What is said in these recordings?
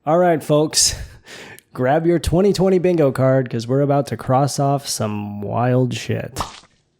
All right, folks, grab your 2020 bingo card because we're about to cross off some wild shit.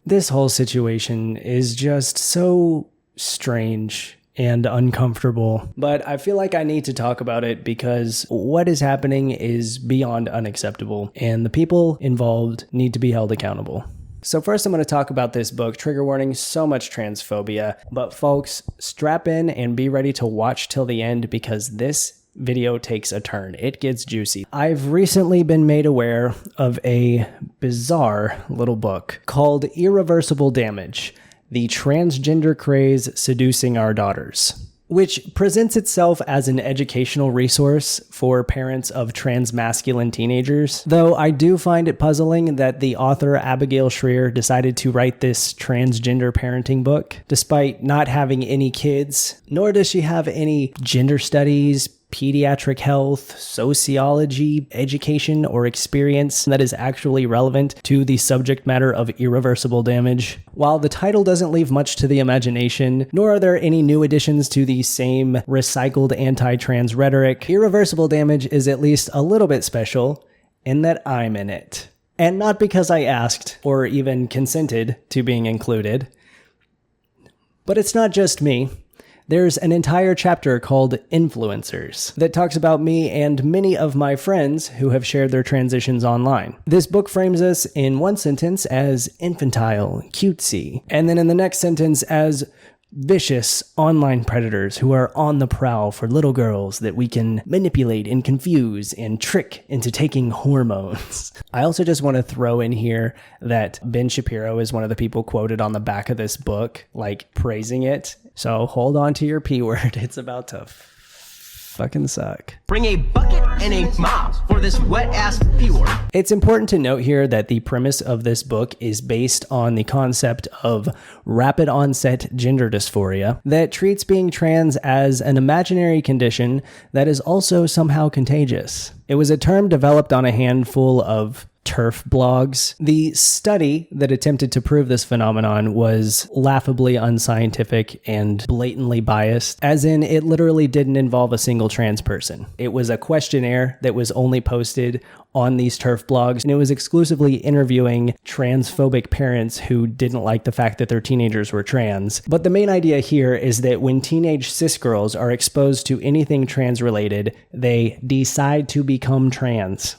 This whole situation is just so strange and uncomfortable, but I feel like I need to talk about it because what is happening is beyond unacceptable, and the people involved need to be held accountable. So first I'm going to talk about this book, trigger warning, so much transphobia, but folks, strap in and be ready to watch till the end because this video takes a turn. It gets juicy. I've recently been made aware of a bizarre little book called Irreversible Damage, the Transgender Craze Seducing Our Daughters, which presents itself as an educational resource for parents of transmasculine teenagers, though I do find it puzzling that the author Abigail Shrier decided to write this transgender parenting book despite not having any kids, nor does she have any gender studies, pediatric health, sociology, education, or experience that is actually relevant to the subject matter of irreversible damage. While the title doesn't leave much to the imagination, nor are there any new additions to the same recycled anti-trans rhetoric, Irreversible Damage is at least a little bit special in that I'm in it. And not because I asked or even consented to being included. But it's not just me. There's an entire chapter called Influencers that talks about me and many of my friends who have shared their transitions online. This book frames us in one sentence as infantile, cutesy, and then in the next sentence as vicious online predators who are on the prowl for little girls that we can manipulate and confuse and trick into taking hormones. I also just want to throw in here that Ben Shapiro is one of the people quoted on the back of this book, like praising it. So hold on to your P word. It's about to fucking suck. Bring a bucket and a mop for this wet-ass fjord. It's important to note here that the premise of this book is based on the concept of rapid onset gender dysphoria that treats being trans as an imaginary condition that is also somehow contagious. It was a term developed on a handful of TERF blogs. The study that attempted to prove this phenomenon was laughably unscientific and blatantly biased, as in it literally didn't involve a single trans person. It was a questionnaire that was only posted on these TERF blogs, and it was exclusively interviewing transphobic parents who didn't like the fact that their teenagers were trans. But the main idea here is that when teenage cis girls are exposed to anything trans-related, they decide to become trans.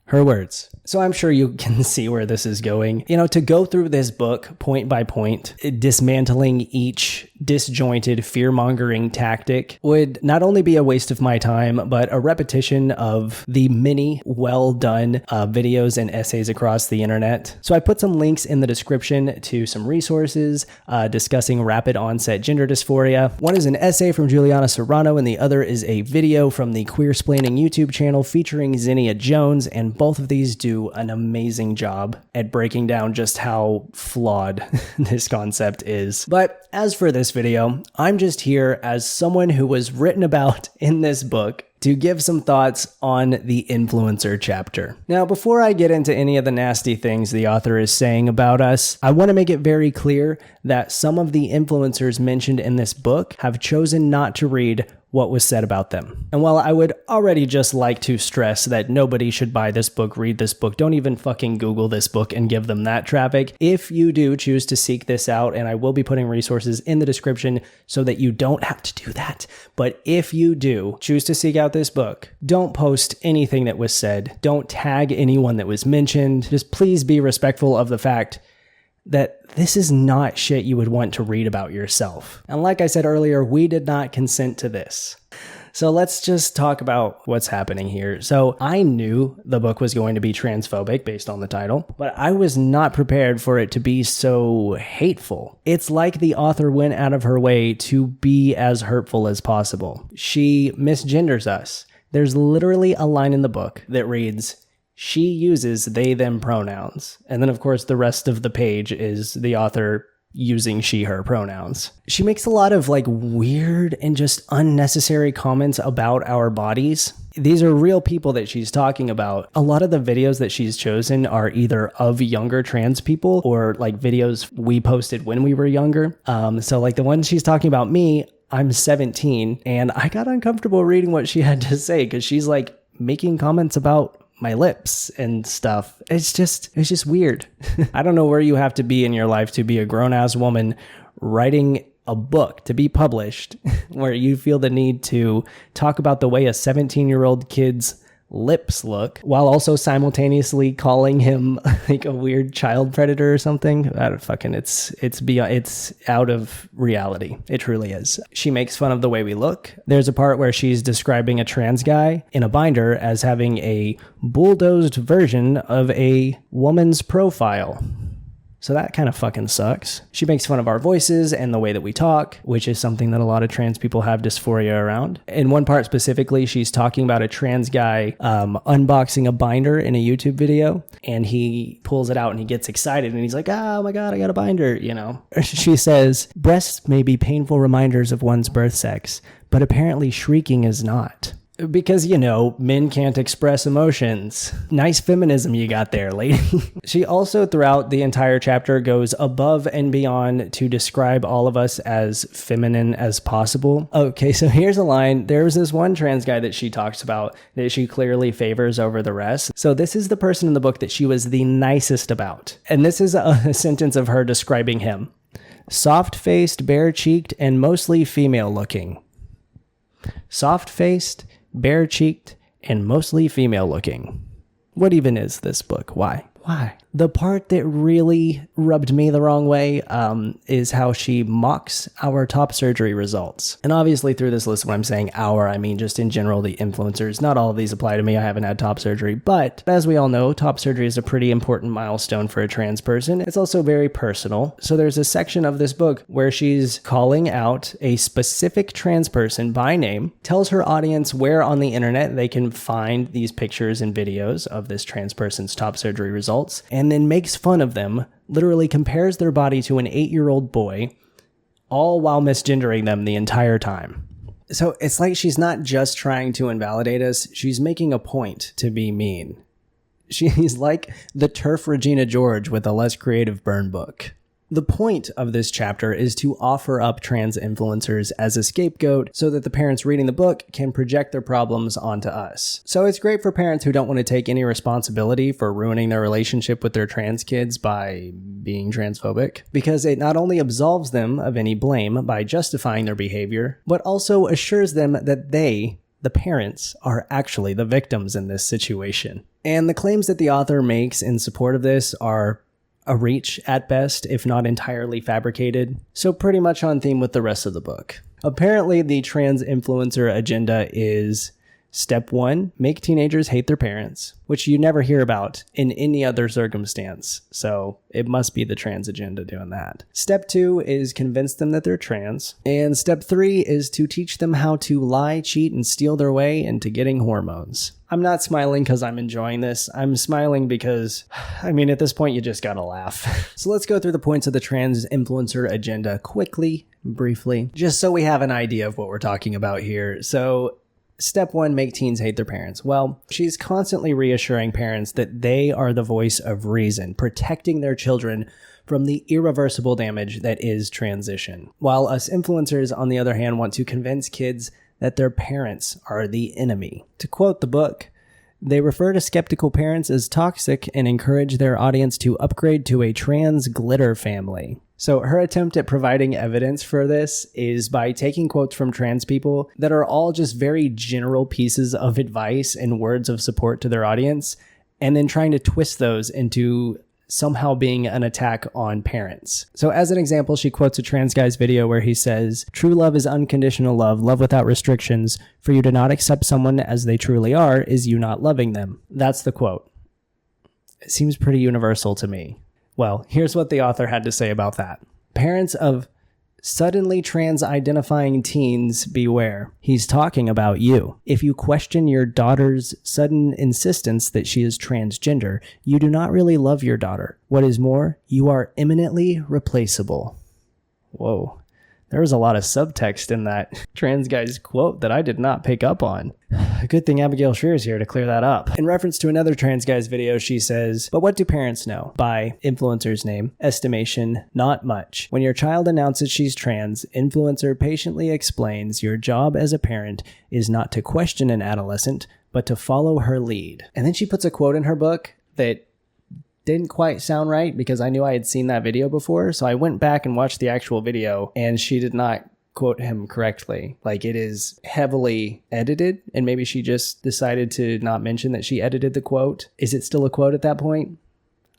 Her words. So I'm sure you can see where this is going. You know, to go through this book point by point, dismantling each disjointed fear-mongering tactic would not only be a waste of my time, but a repetition of the many well-done videos and essays across the internet. So I put some links in the description to some resources discussing rapid onset gender dysphoria. One is an essay from Juliana Serrano, and the other is a video from the Queersplaining YouTube channel featuring Zinnia Jones, and both of these do an amazing job at breaking down just how flawed this concept is. But as for this video, I'm just here as someone who was written about in this book to give some thoughts on the influencer chapter. Now, before I get into any of the nasty things the author is saying about us, I want to make it very clear that some of the influencers mentioned in this book have chosen not to read what was said about them. And while I would already just like to stress that nobody should buy this book, read this book, don't even fucking Google this book and give them that traffic, if you do choose to seek this out, and I will be putting resources in the description so that you don't have to do that, but if you do choose to seek out this book, don't post anything that was said, don't tag anyone that was mentioned, just please be respectful of the fact that this is not shit you would want to read about yourself. And like I said earlier, we did not consent to this. So let's just talk about what's happening here. So I knew the book was going to be transphobic based on the title, but I was not prepared for it to be so hateful. It's like the author went out of her way to be as hurtful as possible. She misgenders us. There's literally a line in the book that reads, "She uses they, them pronouns." And then, of course, the rest of the page is the author using she, her pronouns. She makes a lot of weird and just unnecessary comments about our bodies. These are real people that she's talking about. A lot of the videos that she's chosen are either of younger trans people or videos we posted when we were younger. So the ones she's talking about me, I'm 17, and I got uncomfortable reading what she had to say because she's like making comments about my lips and stuff. It's just weird. I don't know where you have to be in your life to be a grown-ass woman writing a book to be published where you feel the need to talk about the way a 17-year-old kid's lips look while also simultaneously calling him like a weird child predator or something. I don't fucking, it's out of reality. It truly is. She makes fun of the way we look. There's a part where she's describing a trans guy in a binder as having a bulldozed version of a woman's profile. So that kind of fucking sucks. She makes fun of our voices and the way that we talk, which is something that a lot of trans people have dysphoria around. In one part specifically, she's talking about a trans guy unboxing a binder in a YouTube video, and he pulls it out and he gets excited and he's like, oh my God, I got a binder, you know. She says, breasts may be painful reminders of one's birth sex, but apparently shrieking is not. Because, you know, men can't express emotions. Nice feminism you got there, lady. She also, throughout the entire chapter, goes above and beyond to describe all of us as feminine as possible. Okay, so here's a line. There's this one trans guy that she talks about that she clearly favors over the rest. So this is the person in the book that she was the nicest about. And this is a sentence of her describing him. Soft-faced, bare-cheeked, and mostly female-looking. Soft-faced, bare-cheeked, and mostly female-looking. What even is this book? Why? The part that really rubbed me the wrong way is how she mocks our top surgery results. And obviously through this list, when I'm saying our, I mean just in general the influencers. Not all of these apply to me. I haven't had top surgery. But as we all know, top surgery is a pretty important milestone for a trans person. It's also very personal. So there's a section of this book where she's calling out a specific trans person by name, tells her audience where on the internet they can find these pictures and videos of this trans person's top surgery results, and then makes fun of them, literally compares their body to an 8-year-old boy, all while misgendering them the entire time. So it's like she's not just trying to invalidate us, she's making a point to be mean. She's like the TERF Regina George with a less creative burn book. The point of this chapter is to offer up trans influencers as a scapegoat so that the parents reading the book can project their problems onto us. So it's great for parents who don't want to take any responsibility for ruining their relationship with their trans kids by being transphobic, because it not only absolves them of any blame by justifying their behavior, but also assures them that they, the parents, are actually the victims in this situation. And the claims that the author makes in support of this are a reach at best, if not entirely fabricated, so pretty much on theme with the rest of the book. Apparently, the trans influencer agenda is step 1, make teenagers hate their parents, which you never hear about in any other circumstance, so it must be the trans agenda doing that. Step 2 is convince them that they're trans, and step 3 is to teach them how to lie, cheat, and steal their way into getting hormones. I'm not smiling because I'm enjoying this. I'm smiling because, I mean, at this point, you just gotta laugh. So let's go through the points of the trans influencer agenda quickly, briefly, just so we have an idea of what we're talking about here. So step 1, make teens hate their parents. Well, she's constantly reassuring parents that they are the voice of reason, protecting their children from the irreversible damage that is transition. While us influencers, on the other hand, want to convince kids that their parents are the enemy. To quote the book, they refer to skeptical parents as toxic and encourage their audience to upgrade to a trans glitter family. So her attempt at providing evidence for this is by taking quotes from trans people that are all just very general pieces of advice and words of support to their audience, and then trying to twist those into somehow being an attack on parents. So as an example, she quotes a trans guy's video where he says, "True love is unconditional love, love without restrictions. For you to not accept someone as they truly are is you not loving them." That's the quote. It seems pretty universal to me. Well, here's what the author had to say about that. Parents of suddenly trans-identifying teens, beware. He's talking about you. If you question your daughter's sudden insistence that she is transgender, you do not really love your daughter. What is more, you are imminently replaceable. Whoa. There was a lot of subtext in that trans guy's quote that I did not pick up on. Good thing Abigail Shrier is here to clear that up. In reference to another trans guy's video, she says, "But what do parents know?" By influencer's name, estimation, not much. When your child announces she's trans, influencer patiently explains your job as a parent is not to question an adolescent, but to follow her lead. And then she puts a quote in her book that didn't quite sound right because I knew I had seen that video before. So I went back and watched the actual video, and she did not quote him correctly. Like, it is heavily edited, and maybe she just decided to not mention that she edited the quote. Is it still a quote at that point?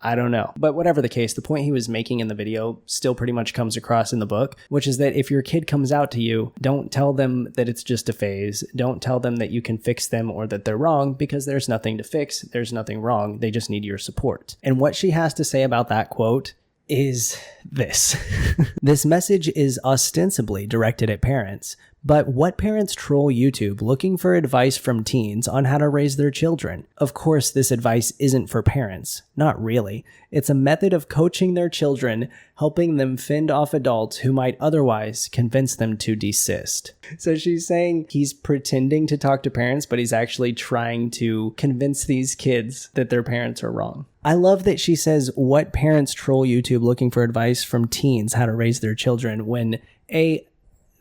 I don't know. But whatever the case, the point he was making in the video still pretty much comes across in the book, which is that if your kid comes out to you, don't tell them that it's just a phase. Don't tell them that you can fix them or that they're wrong, because there's nothing to fix. There's nothing wrong. They just need your support. And what she has to say about that quote is this. This message is ostensibly directed at parents, but what parents troll YouTube looking for advice from teens on how to raise their children? Of course, this advice isn't for parents. Not really. It's a method of coaching their children, helping them fend off adults who might otherwise convince them to desist. So she's saying he's pretending to talk to parents, but he's actually trying to convince these kids that their parents are wrong. I love that she says what parents troll YouTube looking for advice from teens how to raise their children when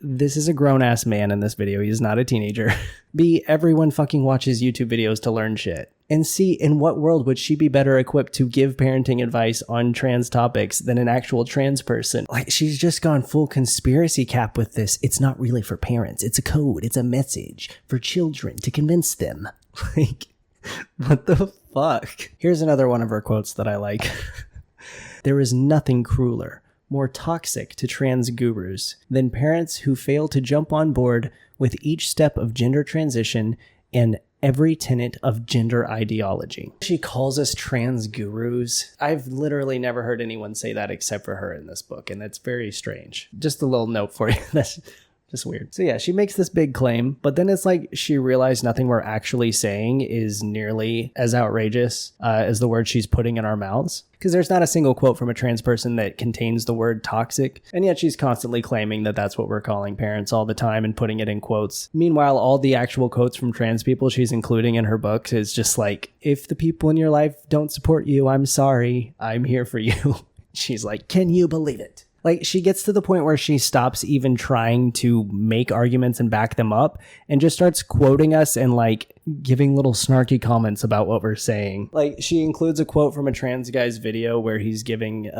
this is a grown-ass man in this video. He's not a teenager. B, everyone fucking watches YouTube videos to learn shit. And C, in what world would she be better equipped to give parenting advice on trans topics than an actual trans person? Like, she's just gone full conspiracy cap with this. It's not really for parents. It's a code. It's a message for children to convince them. Like, what the fuck? Here's another one of her quotes that I like. "There is nothing crueler, more toxic to trans gurus than parents who fail to jump on board with each step of gender transition and every tenet of gender ideology." She calls us trans gurus. I've literally never heard anyone say that except for her in this book, and that's very strange. Just a little note for you. That's just weird. So yeah, she makes this big claim, but then it's like she realized nothing we're actually saying is nearly as outrageous as the word she's putting in our mouths. Because there's not a single quote from a trans person that contains the word toxic, and yet she's constantly claiming that that's what we're calling parents all the time and putting it in quotes. Meanwhile, all the actual quotes from trans people she's including in her books is just like, if the people in your life don't support you, I'm sorry, I'm here for you. She's like, can you believe it? Like, she gets to the point where she stops even trying to make arguments and back them up and just starts quoting us and like giving little snarky comments about what we're saying. Like, she includes a quote from a trans guy's video where he's giving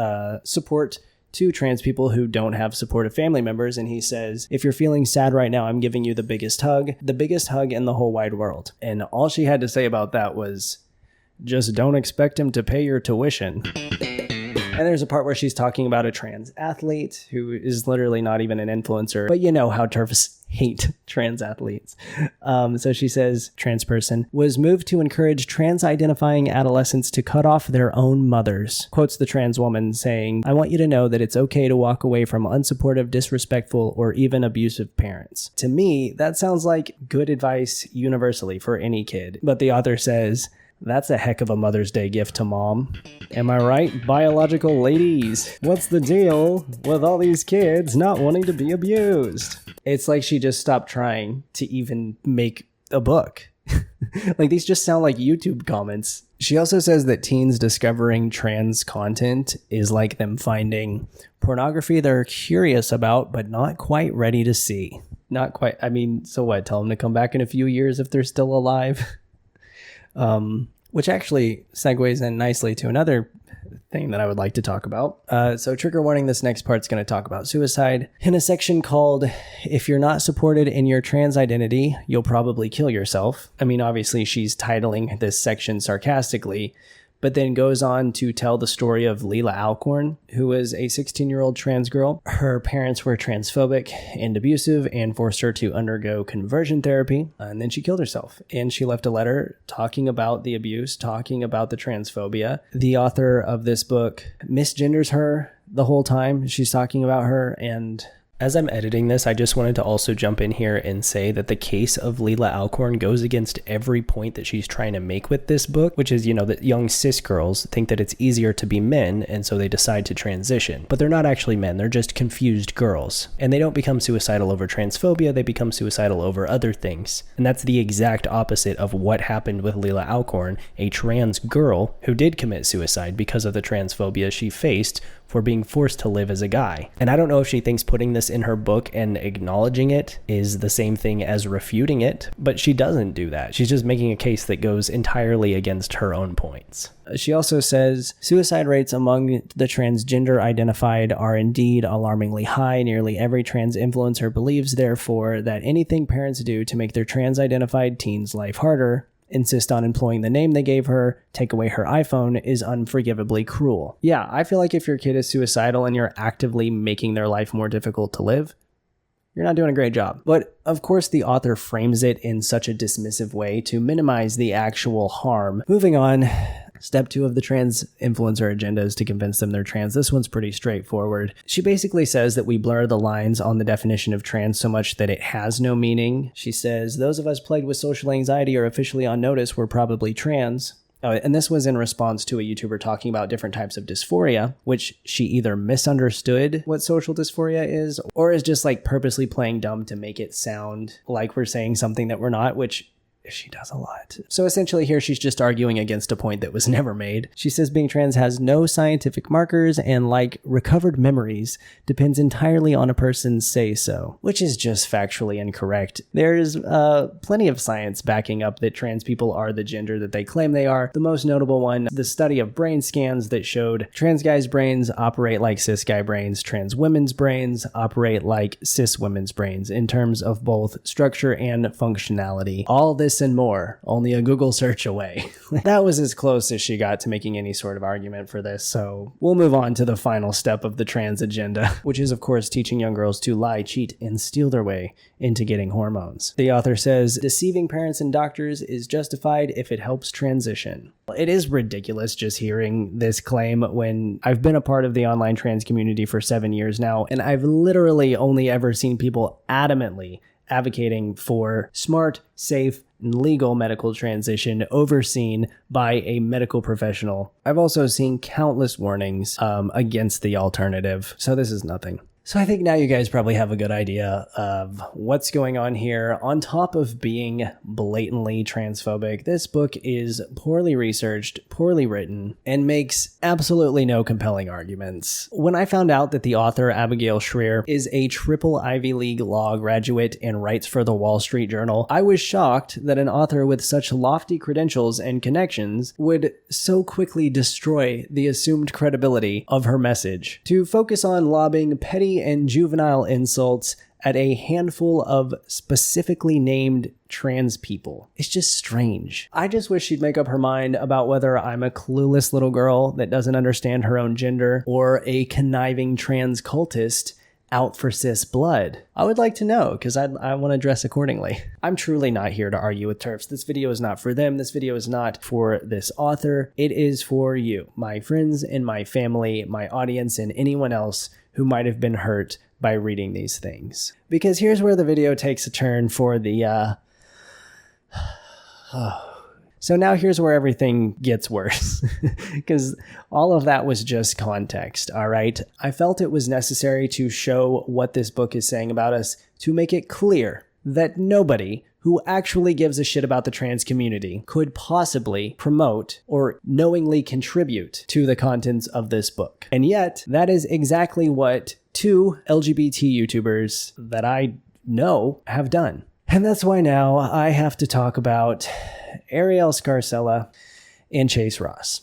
support to trans people who don't have supportive family members. And he says, "If you're feeling sad right now, I'm giving you the biggest hug in the whole wide world." And all she had to say about that was, just don't expect him to pay your tuition. And there's a part where she's talking about a trans athlete who is literally not even an influencer, but you know how TERFs hate trans athletes. So she says, trans person was moved to encourage trans identifying adolescents to cut off their own mothers. Quotes the trans woman saying, "I want you to know that it's okay to walk away from unsupportive, disrespectful, or even abusive parents." To me, that sounds like good advice universally for any kid. But the author says, "That's a heck of a Mother's Day gift to mom. Am I right, biological ladies? What's the deal with all these kids not wanting to be abused?" It's like she just stopped trying to even make a book. Like, these just sound like YouTube comments. She also says that teens discovering trans content is like them finding pornography they're curious about, but not quite ready to see. Not quite. I mean, so what? Tell them to come back in a few years if they're still alive? Which actually segues in nicely to another thing that I would like to talk about. So trigger warning, this next part's going to talk about suicide in a section called, "If you're not supported in your trans identity, you'll probably kill yourself." I mean, obviously she's titling this section sarcastically, but then goes on to tell the story of Leila Alcorn, who was a 16-year-old trans girl. Her parents were transphobic and abusive and forced her to undergo conversion therapy, and then she killed herself. And she left a letter talking about the abuse, talking about the transphobia. The author of this book misgenders her the whole time she's talking about her, and As I'm editing this, I just wanted to also jump in here and say that the case of Leila Alcorn goes against every point that she's trying to make with this book, which is, that young cis girls think that it's easier to be men, and so they decide to transition. But they're not actually men, they're just confused girls. And they don't become suicidal over transphobia, they become suicidal over other things. And that's the exact opposite of what happened with Leila Alcorn, a trans girl who did commit suicide because of the transphobia she faced for being forced to live as a guy. And I don't know if she thinks putting this in her book and acknowledging it is the same thing as refuting it, but she doesn't do that. She's just making a case that goes entirely against her own points. She also says, suicide rates among the transgender identified are indeed alarmingly high. Nearly every trans influencer believes, therefore, that anything parents do to make their trans identified teens' life harder, insist on employing the name they gave her, take away her iPhone, is unforgivably cruel. Yeah, I feel like if your kid is suicidal and you're actively making their life more difficult to live, you're not doing a great job. But of course, the author frames it in such a dismissive way to minimize the actual harm. Moving on. Step 2 of the trans influencer agenda is to convince them they're trans. This one's pretty straightforward. She basically says that we blur the lines on the definition of trans so much that it has no meaning. She says, those of us plagued with social anxiety or officially on notice were probably trans. Oh, and this was in response to a YouTuber talking about different types of dysphoria, which she either misunderstood what social dysphoria is, or is just like purposely playing dumb to make it sound like we're saying something that we're not, which she does a lot. So essentially here she's just arguing against a point that was never made. She says being trans has no scientific markers and, like recovered memories, depends entirely on a person's say-so, which is just factually incorrect. There's plenty of science backing up that trans people are the gender that they claim they are. The most notable one, the study of brain scans that showed trans guys' brains operate like cis guy brains, trans women's brains operate like cis women's brains in terms of both structure and functionality. All this and more, only a Google search away. That was as close as she got to making any sort of argument for this, so we'll move on to the final step of the trans agenda, which is of course teaching young girls to lie, cheat, and steal their way into getting hormones. The author says, deceiving parents and doctors is justified if it helps transition. It is ridiculous just hearing this claim when I've been a part of the online trans community for 7 years now, and I've literally only ever seen people adamantly advocating for smart, safe, and legal medical transition overseen by a medical professional. I've also seen countless warnings against the alternative, so this is nothing. So I think now you guys probably have a good idea of what's going on here. On top of being blatantly transphobic, this book is poorly researched, poorly written, and makes absolutely no compelling arguments. When I found out that the author, Abigail Shrier, is a triple Ivy League law graduate and writes for the Wall Street Journal, I was shocked that an author with such lofty credentials and connections would so quickly destroy the assumed credibility of her message. To focus on lobbing petty and juvenile insults at a handful of specifically named trans people. It's just strange. I just wish she'd make up her mind about whether I'm a clueless little girl that doesn't understand her own gender or a conniving trans cultist out for cis blood. I would like to know, because I want to dress accordingly. I'm truly not here to argue with TERFs. This video is not for them. This video is not for this author. It is for you, my friends and my family, my audience, and anyone else who might have been hurt by reading these things. Because here's where the video takes a turn for the, So now here's where everything gets worse, because all of that was just context, all right? I felt it was necessary to show what this book is saying about us to make it clear that nobody who actually gives a shit about the trans community could possibly promote or knowingly contribute to the contents of this book. And yet, that is exactly what 2 LGBT YouTubers that I know have done. And that's why now I have to talk about Arielle Scarcella and Chase Ross.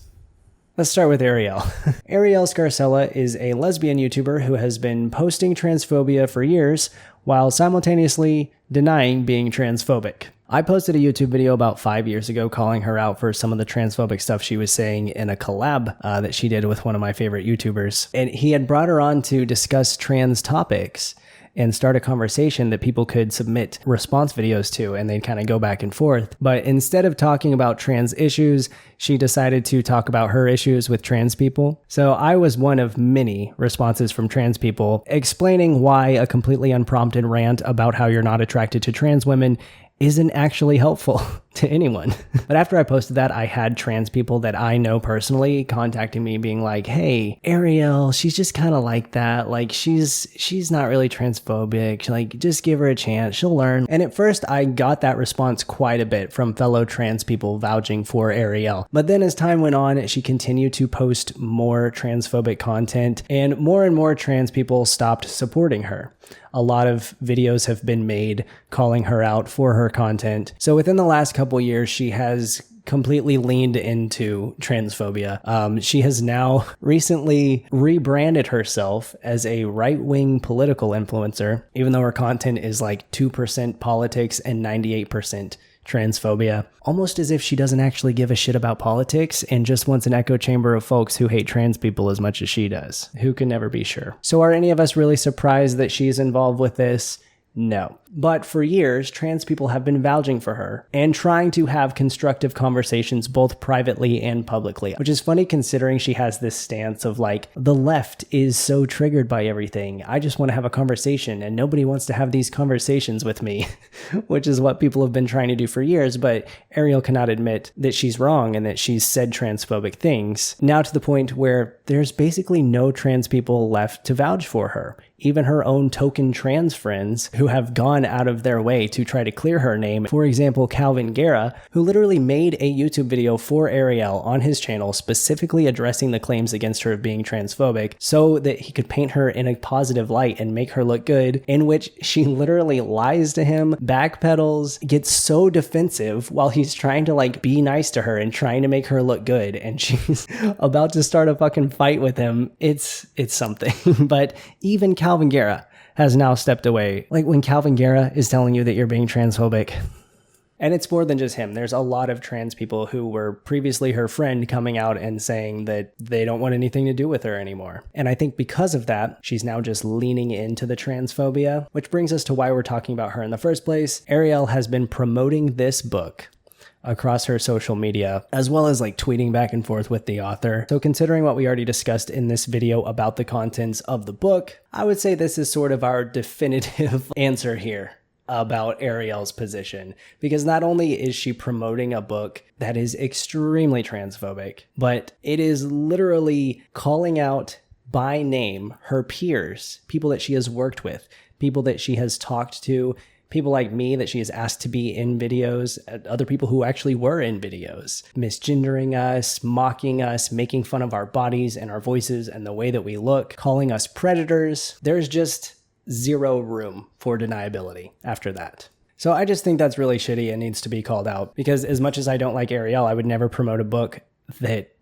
Let's start with Arielle. Arielle Scarcella is a lesbian YouTuber who has been posting transphobia for years while simultaneously denying being transphobic. I posted a YouTube video about 5 years ago calling her out for some of the transphobic stuff she was saying in a collab that she did with one of my favorite YouTubers. And he had brought her on to discuss trans topics. and start a conversation that people could submit response videos to, and they'd kind of go back and forth. But instead of talking about trans issues, she decided to talk about her issues with trans people. So I was one of many responses from trans people explaining why a completely unprompted rant about how you're not attracted to trans women isn't actually helpful to anyone. But after I posted that, I had trans people that I know personally contacting me being like, hey, Arielle, she's just kind of like that. Like she's not really transphobic. Like just give her a chance. She'll learn. And at first I got that response quite a bit from fellow trans people vouching for Arielle. But then as time went on, she continued to post more transphobic content and more trans people stopped supporting her. A lot of videos have been made calling her out for her content. So within the last couple years, she has completely leaned into transphobia. She has now recently rebranded herself as a right-wing political influencer, even though her content is like 2% politics and 98% transphobia, almost as if she doesn't actually give a shit about politics and just wants an echo chamber of folks who hate trans people as much as she does. Who can never be sure. So are any of us really surprised that she's involved with this? No. But for years, trans people have been vouching for her and trying to have constructive conversations both privately and publicly, which is funny considering she has this stance of like, the left is so triggered by everything. I just want to have a conversation and nobody wants to have these conversations with me, which is what people have been trying to do for years. But Arielle cannot admit that she's wrong and that she's said transphobic things, now to the point where there's basically no trans people left to vouch for her. Even her own token trans friends who have gone out of their way to try to clear her name. For example, Calvin Guerra, who literally made a YouTube video for Arielle on his channel specifically addressing the claims against her of being transphobic so that he could paint her in a positive light and make her look good, in which she literally lies to him, backpedals, gets so defensive while he's trying to like be nice to her and trying to make her look good, and she's about to start a fucking fight with him. It's something. But even Calvin Guerra has now stepped away. Like when Calvin Guerra is telling you that you're being transphobic. And it's more than just him. There's a lot of trans people who were previously her friend coming out and saying that they don't want anything to do with her anymore. And I think because of that, she's now just leaning into the transphobia, which brings us to why we're talking about her in the first place. Arielle has been promoting this book across her social media, as well as like tweeting back and forth with the author. So considering what we already discussed in this video about the contents of the book, I would say this is sort of our definitive answer here about Arielle's position, because not only is she promoting a book that is extremely transphobic, but it is literally calling out by name her peers, people that she has worked with, people that she has talked to, people like me that she has asked to be in videos, other people who actually were in videos, misgendering us, mocking us, making fun of our bodies and our voices and the way that we look, calling us predators. There's just zero room for deniability after that. So I just think that's really shitty and needs to be called out, because as much as I don't like Arielle, I would never promote a book that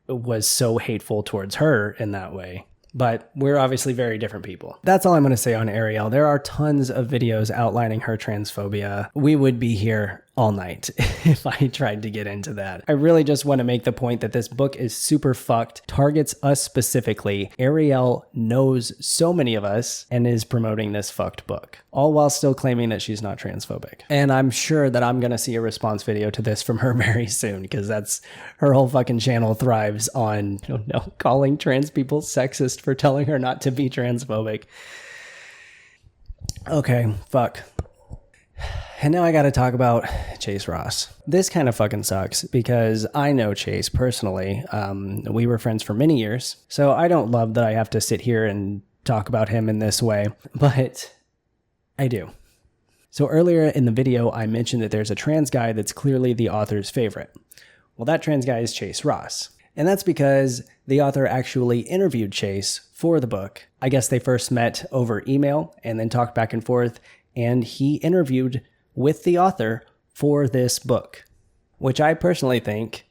was so hateful towards her in that way. But we're obviously very different people. That's all I'm going to say on Arielle. There are tons of videos outlining her transphobia. We would be here all night if I tried to get into that. I really just want to make the point that this book is super fucked, targets us specifically. Arielle knows so many of us and is promoting this fucked book, all while still claiming that she's not transphobic. And I'm sure that I'm going to see a response video to this from her very soon, because that's her whole fucking channel thrives on, calling trans people sexist for telling her not to be transphobic. Okay, fuck. And now I gotta talk about Chase Ross. This kind of fucking sucks because I know Chase personally. We were friends for many years, so I don't love that I have to sit here and talk about him in this way, but I do. So earlier in the video, I mentioned that there's a trans guy that's clearly the author's favorite. Well, that trans guy is Chase Ross. And that's because the author actually interviewed Chase for the book. I guess they first met over email and then talked back and forth, and he interviewed with the author for this book, which I personally think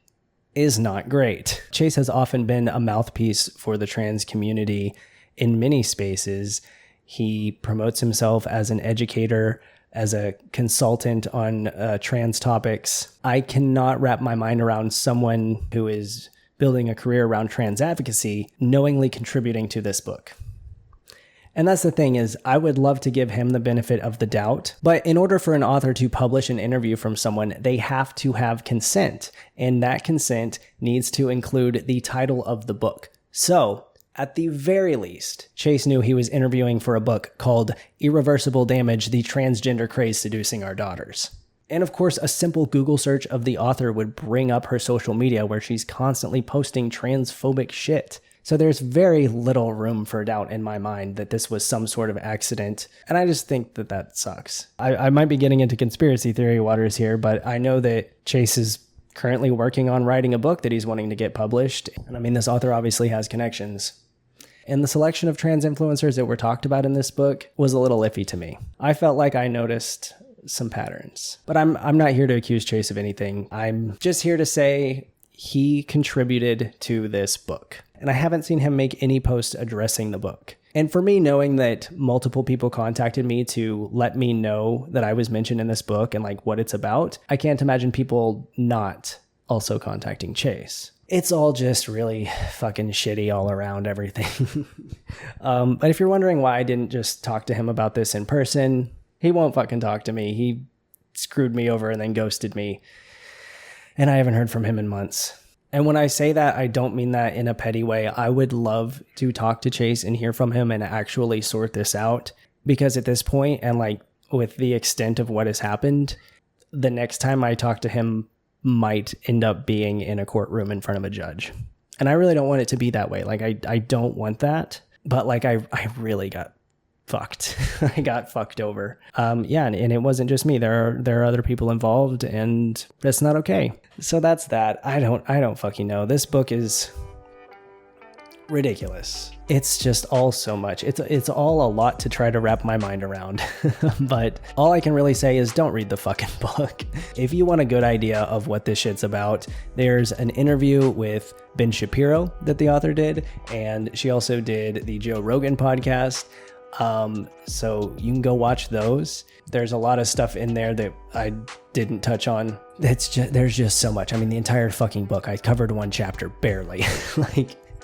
is not great. Chase has often been a mouthpiece for the trans community in many spaces. He promotes himself as an educator, as a consultant on trans topics. I cannot wrap my mind around someone who is building a career around trans advocacy knowingly contributing to this book. And that's the thing is, I would love to give him the benefit of the doubt. But in order for an author to publish an interview from someone, they have to have consent. And that consent needs to include the title of the book. So, at the very least, Chase knew he was interviewing for a book called Irreversible Damage, the Transgender Craze Seducing Our Daughters. And of course, a simple Google search of the author would bring up her social media where she's constantly posting transphobic shit. So there's very little room for doubt in my mind that this was some sort of accident. And I just think that that sucks. I might be getting into conspiracy theory waters here, but I know that Chase is currently working on writing a book that he's wanting to get published. And I mean, this author obviously has connections. And the selection of trans influencers that were talked about in this book was a little iffy to me. I felt like I noticed some patterns. But I'm not here to accuse Chase of anything. I'm just here to say he contributed to this book. And I haven't seen him make any posts addressing the book. And for me, knowing that multiple people contacted me to let me know that I was mentioned in this book and like what it's about, I can't imagine people not also contacting Chase. It's all just really fucking shitty all around everything. But if you're wondering why I didn't just talk to him about this in person, he won't fucking talk to me. He screwed me over and then ghosted me. And I haven't heard from him in months. And when I say that, I don't mean that in a petty way. I would love to talk to Chase and hear from him and actually sort this out. Because at this point, and like with the extent of what has happened, the next time I talk to him might end up being in a courtroom in front of a judge. And I really don't want it to be that way. Like, I don't want that. But like, I really got fucked. I got fucked over. Yeah, and it wasn't just me. There are other people involved, and that's not okay. So that's that. I don't fucking know. This book is ridiculous. It's just all so much. It's all a lot to try to wrap my mind around. But all I can really say is don't read the fucking book. If you want a good idea of what this shit's about, there's an interview with Ben Shapiro that the author did, and she also did the Joe Rogan podcast. So you can go watch those. There's a lot of stuff in there that I didn't touch on. There's just so much. I mean, the entire fucking book, I covered one chapter barely.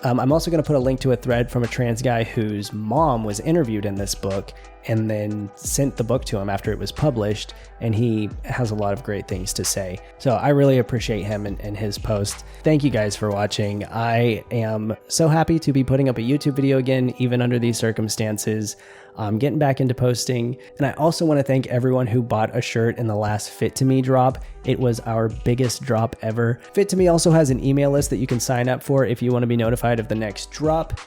I'm also going to put a link to a thread from a trans guy whose mom was interviewed in this book and then sent the book to him after it was published, and he has a lot of great things to say. So I really appreciate him and his post. Thank you guys for watching. I am so happy to be putting up a YouTube video again, even under these circumstances. I'm getting back into posting, and I also want to thank everyone who bought a shirt in the last Fit to Me drop. It was our biggest drop ever. Fit to Me also has an email list that you can sign up for if you want to be notified of the next drop.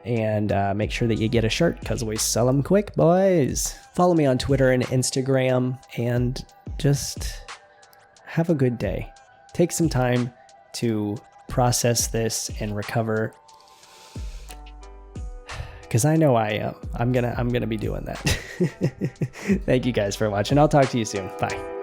And make sure that you get a shirt because we sell them quick, boys. Follow me on Twitter and Instagram, and just have a good day. Take some time to process this and recover, because I know I am. I'm gonna be doing that. Thank you guys for watching. I'll talk to you soon. Bye.